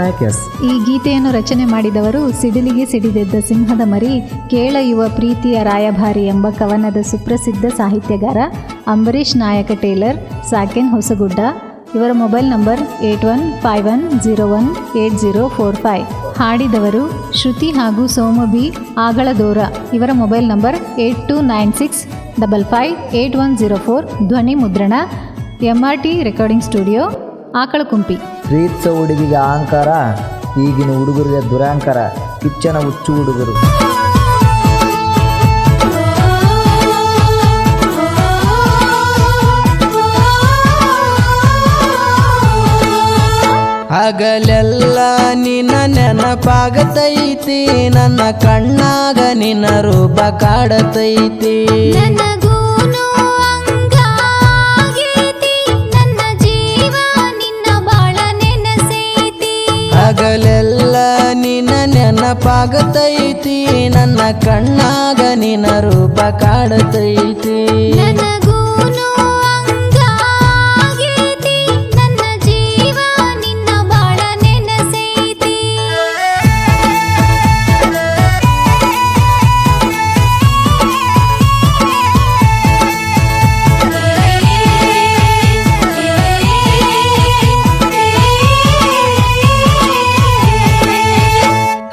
ಈ ಗೀತೆಯನ್ನು ರಚನೆ ಮಾಡಿದವರು ಸಿಡಿಲಿಗೆ ಸಿಡಿದೆದ್ದ ಸಿಂಹದ ಮರಿ, ಕೇಳ ಯುವ ಪ್ರೀತಿಯ ರಾಯಭಾರಿ ಎಂಬ ಕವನದ ಸುಪ್ರಸಿದ್ಧ ಸಾಹಿತ್ಯಗಾರ ಅಂಬರೀಶ್ ನಾಯಕ ಟೇಲರ್, ಸಾಕೆನ್ ಹೊಸಗುಡ್ಡ. ಇವರ ಮೊಬೈಲ್ ನಂಬರ್ 8151018045. ಹಾಡಿದವರು ಶ್ರುತಿ ಹಾಗೂ ಸೋಮು ಬಿ ಆಗಳದೋರ. ಇವರ ಮೊಬೈಲ್ ನಂಬರ್ 8296558104. ಧ್ವನಿ ಮುದ್ರಣ MRT ರೆಕಾರ್ಡಿಂಗ್ ಸ್ಟುಡಿಯೋ, ಆಕಳಕುಂಪಿ. ಪ್ರೀತ್ಸ ಹುಡುಗಿಗೆ ಅಹಂಕಾರ, ಈಗಿನ ಹುಡುಗರಿಗೆ ದುರಾಂಕಾರ, ಕಿಚ್ಚನ ಹುಚ್ಚು ಹುಡುಗರು. ಹಗಲೆಲ್ಲ ನಿನ್ನ ನೆನಪಾಗತೈತಿ, ನನ್ನ ಕಣ್ಣಾಗ ನಿನ್ನ ರೂಪ ಕಾಡತೈತಿ. ನನಗೂನು ಹಂಗಾಗೈತಿ, ನನ್ನ ಜೀವ ನಿನ್ನ ಬಾಳ ನೆನಸೈತಿ. ಹಗಲೆಲ್ಲ ನಿನ್ನ ನೆನಪಾಗತೈತಿ, ನನ್ನ ಕಣ್ಣಾಗ ನಿನ್ನ ರೂಪ ಕಾಡತೈತಿ. ನನಗೂನು ಹಂಗಾಗೈತಿ, ನನ್ನ ಜೀವ ನಿನ್ನ ಬಾಳ ನೆನಸೈತಿ.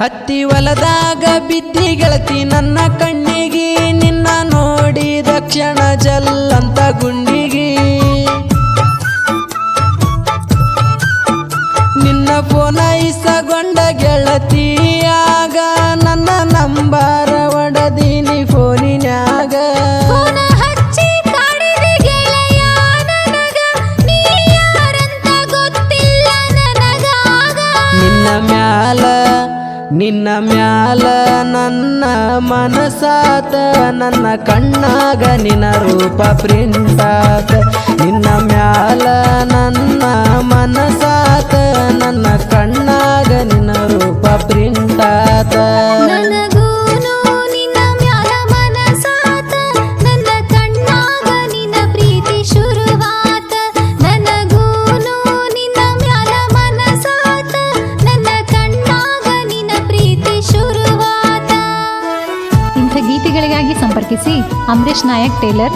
ಹತ್ತಿ ಹೊಲದಾಗ ಬಿದ್ದಿ ಗೆಳತಿ ನನ್ನ ಕಣ್ಣಿಗೆ, ನಿನ್ನ ನೋಡಿದ ಕ್ಷಣ ಜಲ್ಲಂತ ಗುಂಡಿಗೆ. ನಿನ್ನ ಫೋನ ಇಸಗೊಂಡ ಗೆಳತಿಯಾಗ, ನನ್ನ ನಂಬರ ಒಡದೀನಿ ಫೋನಿನ್ಯಾಗ. ಫೋನ ಹಚ್ಚಿ ಕಾಡಿದೆ ಗೆಳೆಯ ನನಗ, ನೀ ಯಾರಂತ ಗೊತ್ತಿಲ್ಲ ನನಗಾಗ. ನಿನ್ನ ಮ್ಯಾಲ ನನ್ನ ಮನಸಾತ, ನನ್ನ ಕಣ್ಣಾಗ ನಿನ್ನ ರೂಪ ಪ್ರಿಂಟಾತ. ನಿನ್ನ ಮ್ಯಾಲ ನನ್ನ ಮನಸಾತ, ನನ್ನ ಕಣ್ಣಾಗ ನಿನ್ನ ರೂಪ ಪ್ರಿಂಟಾತ. ನನಗೂನು ನಿನ್ನ ಮ್ಯಾಲ ಮನಸಾತ, ನನ್ನ ಕಣ್ಣಾಗ ನಿನ್ನ ಪ್ರೀತಿ ಶುರುವಾತ. ನನಗೂನು ನಿನ್ನ ಮ್ಯಾಲ ಮನಸಾತ, ನನ್ನ ಕಣ್ಣಾಗ ನಿನ್ನ ಪ್ರೀತಿ ಶುರುವಾತ. ಇಂಥ ಗೀತೆಗಳಿಗಾಗಿ ಸಂಪರ್ಕಿಸಿ ಅಂಬರೀಶ್ ನಾಯಕ್ ಟೇಲರ್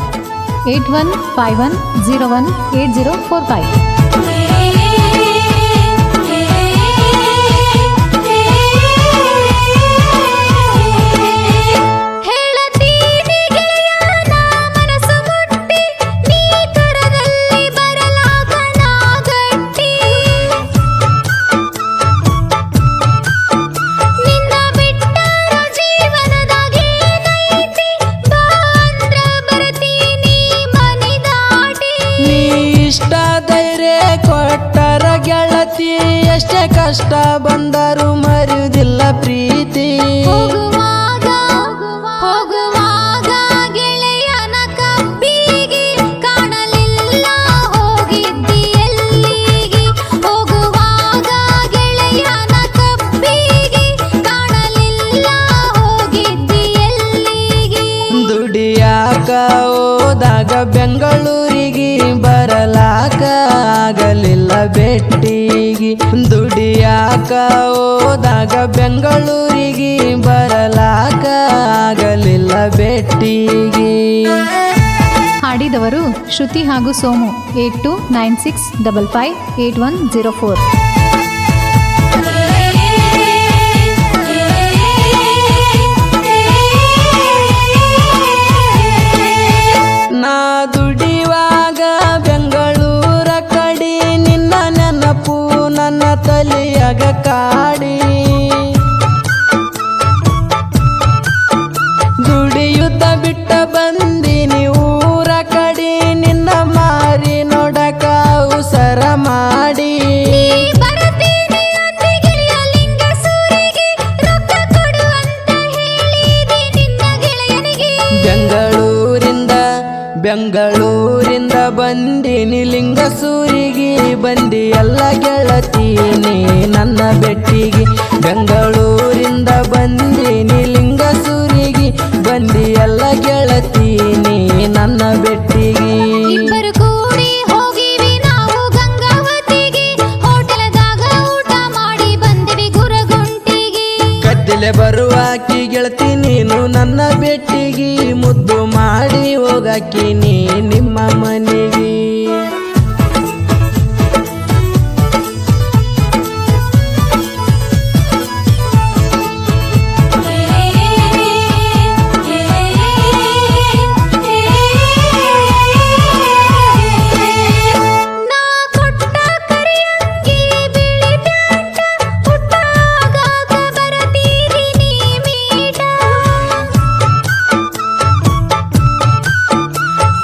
8151018045. ಹೇಳತೀನಿ ಗೆಳೆಯ ನಾ ಮನಸ್ಸು ಮುಟ್ಟಿ, ನೀ ಕರದಲ್ಲಿ ಬರಲಾಗ ನಾ ಗಟ್ಟಿ. ನಿನ್ನ ಬಿಟ್ಟರ ಜೀವನದಾಗೇನೈತಿ, ಬಾ ಅಂದ್ರ ಬರ್ತೀನಿ ಮನಿ ದಾಟಿ. ನೀ ಇಷ್ಟ ಧೈರ್ಯ ಕೊಟ್ಟರ ಗೆಳತಿ, ಎಷ್ಟೇ ಕಷ್ಟ ಬಂದರು ಮರೆಯುವುದಿಲ್ಲ ಪ್ರೀತಿ. ಹೋಗುವಾಗ ಗೆಳೆಯನ ಕಬ್ಬಿಗೆ, ಕಾಣಲಿಲ್ಲ ಹೋಗಿದ್ದಿ ಎಲ್ಲಿಗೆ. ಹೋಗುವಾಗ ಗೆಳೆಯನ ಕಬ್ಬಿಗೆ, ಕಾಣಲಿಲ್ಲ ಹೋಗಿದ್ದಿ ಎಲ್ಲಿಗೆ. ದುಡಿಯಾಕ ಹೋದಾಗ ಬೆಂಗಳೂರಿಗೆ, ಬರಲಾಕ ಆಗಲಿಲ್ಲ ಭೇಟಿಗೆ. ದುಡಿಯಾಕ ಹೋದಾಗ ಬೆಂಗಳೂರಿಗೆ, ಬರಲಾಕ ಆಗಲಿಲ್ಲ ಭೇಟಿಗೆ. ಹಾಡಿದವರು ಶ್ರುತಿ ಹಾಗೂ ಸೋಮು 8296558104. ನಾ ದುಡಿವಾಗ ಬೆಂಗಳೂರ ಕಡಿ, ನಿನ್ನ ನೆನಪು ನನ್ನ ತಲೆಯಾಗ ಕಾಡಿ. ದುಡಿಯುತ್ತ ಬಿಟ್ಟ ಬಂದಿನಿ ಊರ ಕಡಿ, ನಿನ್ನ ಮಾರಿ ನೋಡಕ ಉಸರ ಮಾಡಿ. ಬರ್ತೀನಿ ಅಂದಿ ಗೆಳೆಯ ಲಿಂಗಸೂರಿಗೆ, ರೊಕ್ಕ ಕೊಡು ಅಂತ ಹೇಳಿದಿ ನಿನ್ನ ಗೆಳೆಯನಿಗೆ. ಬೆಂಗಳೂರಿಂದ ಬಂದಿನಿ ಲಿಂಗಸೂರಿಗೆ, ಬಂದಿ ಎಲ್ಲ ಗೆಳತೀನಿ ನನ್ನ ಬೆಟ್ಟಿಗೆ. ಬೆಂಗಳೂರಿಂದ ಬಂದಿನಿ ಲಿಂಗಸೂರಿಗೆ, ಬಂದಿ ಎಲ್ಲ ಗೆಳತೀನಿ ನನ್ನ ಬೆಟ್ಟಿಗೆ. ಇಬ್ಬರು ಕೂಡಿ ಹೋಗಿವಿ ನಾವು ಗಂಗಾವತಿಗೆ, ಹೋಟೆಲದಾಗ ಊಟ ಮಾಡಿ ಮ್ಯಾಲೆ ಬರುವಾಕಿ ಗೆಳತಿ ನೀನು ನನ್ನ ಬೆಟ್ಟಿಗಿ ಮುದ್ದು ಮಾಡಿ ಹೋಗಾಕಿ ನೀ ನಿಮ್ಮ ಮನೆಗೆ ನಾ ಕೊಟ್ಟ ಕರಿಯಂಗಿ ಬಿಳಿ ಪ್ಯಾಂಟ ಹುಟ್ಟಾಗಾಗ ಬರತೀರಿ ನೀ ಮೀಟ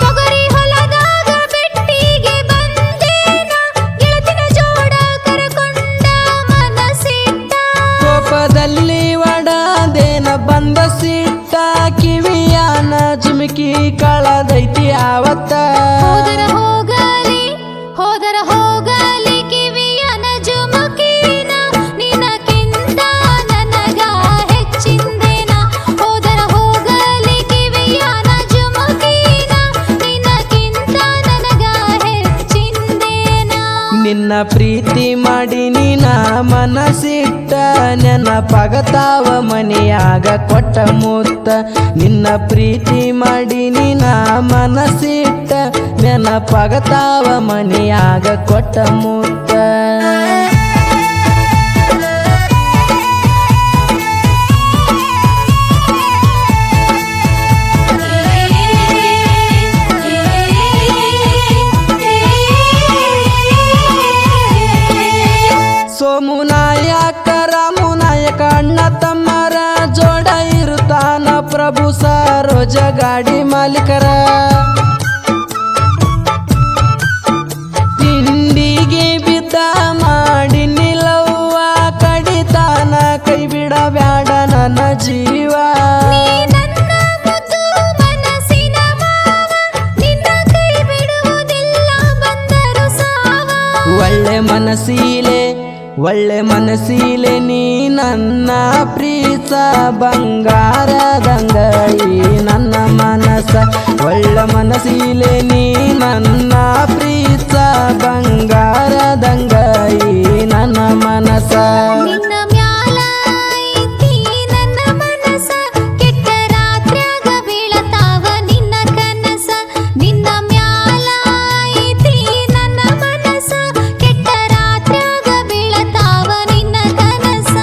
ತೊಗರಿ ಹೊಲದಾಗ ಬೆಟ್ಟಿಗೆ ಬಂದೇನ ಗೆಳತಿನ ಜೋಡ ಕರಕೊಂಡ ಮನಸಿಟ್ಟ ಕೋಪದಲ್ಲಿ ಒಡದೇನ ಬಂದ ಸಿಟ್ಟ ಕಿವಿಯಾನ ಜುಮುಕಿ ಕಳದೈತಿ ಆವತ್ತ ಹೋದರ ಹೋಗಲಿ ಕಿವಿಯನ ಜುಮುಕಿನ ನಿನಕ್ಕಿಂತ ನನಗ ಹೆಚ್ಚಿಂದೇನ ಹೋದರ ಹೋಗಲಿ ಕಿವಿಯನ ಜುಮುಕಿನ ನಿನಕ್ಕಿಂತ ನನಗ ಹೆಚ್ಚಿಂದೇನ ನಿನ್ನ ಪ್ರೀತಿ ಮಾಡಿ ನೀನ ಮನಸಿಟ್ಟ ನೆನಪಾಗತಾವ ಮನೆಯಾಗ ಕೊಟ್ಟ ಮುತ್ತ ನಿನ್ನ ಪ್ರೀತಿ ಮಾಡಿ ನೀನ ಮನಸಿಟ್ಟ ನೆನಪಾಗತಾವ ಮನೆಯಾಗ ಕೊಟ್ಟ ಮುತ್ತ ಸೋಮುನಾಯಕ ರಾಮುನಾಯಕ ಅಣ್ಣ ತಮ್ಮರ ಜೋಡ ಇರುತ್ತಾನ ಪ್ರಭು ಸರೋಜ ಗಾಡಿ ಮಾಲೀಕರ ತಿಂಡಿಗೆ ಬಿದ್ದ ಮಾಡಿ ನಿಲ್ಲವ್ವ ಕಡಿತಾನ ಕೈ ಬಿಡಬ್ಯಾಡ ನನ್ನ ಜೀವ ನೀ ನನ್ನ ಮುದ್ದು ಮನಸ್ಸಿನ ಮಾವ ನಿನ್ನ ಕೈ ಬಿಡುವುದಿಲ್ಲ ಬಂದರು ಸಾವ ಒಳ್ಳೆ ಮನಸೀಲೆ ನೀ ನನ್ನ ಪ್ರೀತ ಬಂಗಾರದಂಗ ಈ ನನ್ನ ಮನಸ ಒಳ್ಳೆ ಮನಸೀಲೆ ನೀ ನನ್ನ ಪ್ರೀತ ಬಂಗಾರದಂಗ ಈ ನನ್ನ ಮನಸ ನಿನ್ನ ಮ್ಯಾಲ ಐತಿ ನನ್ನ ಮನಸ ಕೆಟ್ಟ ರಾತ್ರ್ಯಾಗ ಬೀಳತಾವ ನಿನ್ನ ಕನಸ ನಿನ್ನ ಮ್ಯಾಲ ಐತಿ ನನ್ನ ಮನಸ ಕೆಟ್ಟ ರಾತ್ರ್ಯಾಗ ಬೀಳತಾವ ನಿನ್ನ ಕನಸ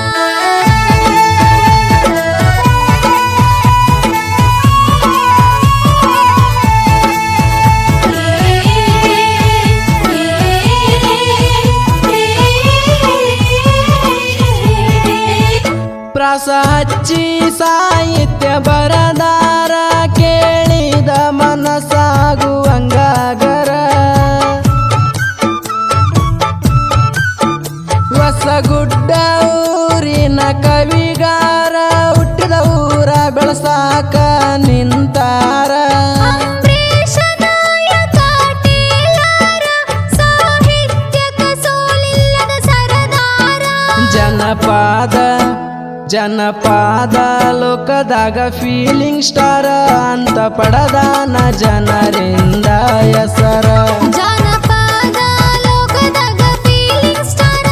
ಪ್ರಾಸ ಹಚ್ಚಿ ಸಾಹಿತ್ಯ ಬರದಾರ ಕೇಳಿದ ಮನಸ್ಸಾಗುವಂಗಾಗರ ಹೊಸಗುಡ್ಡ ಊರಿನ ಕವಿಗಾರ ಹುಟ್ಟಿದ ಊರ ಬೆಳಸಾಕ ನಿಂತಾರ ಅಂಬರೀಷ ನಾಯಕ ಟೇಲರ ಸಾಹಿತ್ಯಕ ಸೋಲಿಲ್ಲದ ಸರದಾರ ಜನಪಾದ ಲೋಕದಾಗ ಫೀಲಿಂಗ್ ಸ್ಟಾರ್ ಅಂತ ಪಡದಾನ ಜನರಿಂದ ಹೆಸರ ಜಾನಪದ ಲೋಕದಾಗ ಫೀಲಿಂಗ್ ಸ್ಟಾರ್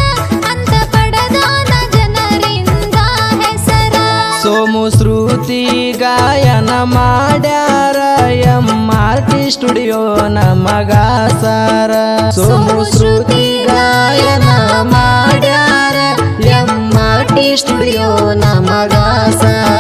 ಅಂತ ಪಡದಾನ ಜನರಿಂದ ಹೆಸರ ಸೋಮು ಶ್ರುತಿ ಗಾಯನ ಮಾಡ್ಯಾರ MRT ಸ್ಟುಡಿಯೋ ನಮಗ ಸರ ಸೋಮು ಶ್ರುತಿ ಗಾಯನ ಮಾಡ್ಯಾರ MRT ಸ್ಟುಡಿಯೋ ನಮಗ ಸರ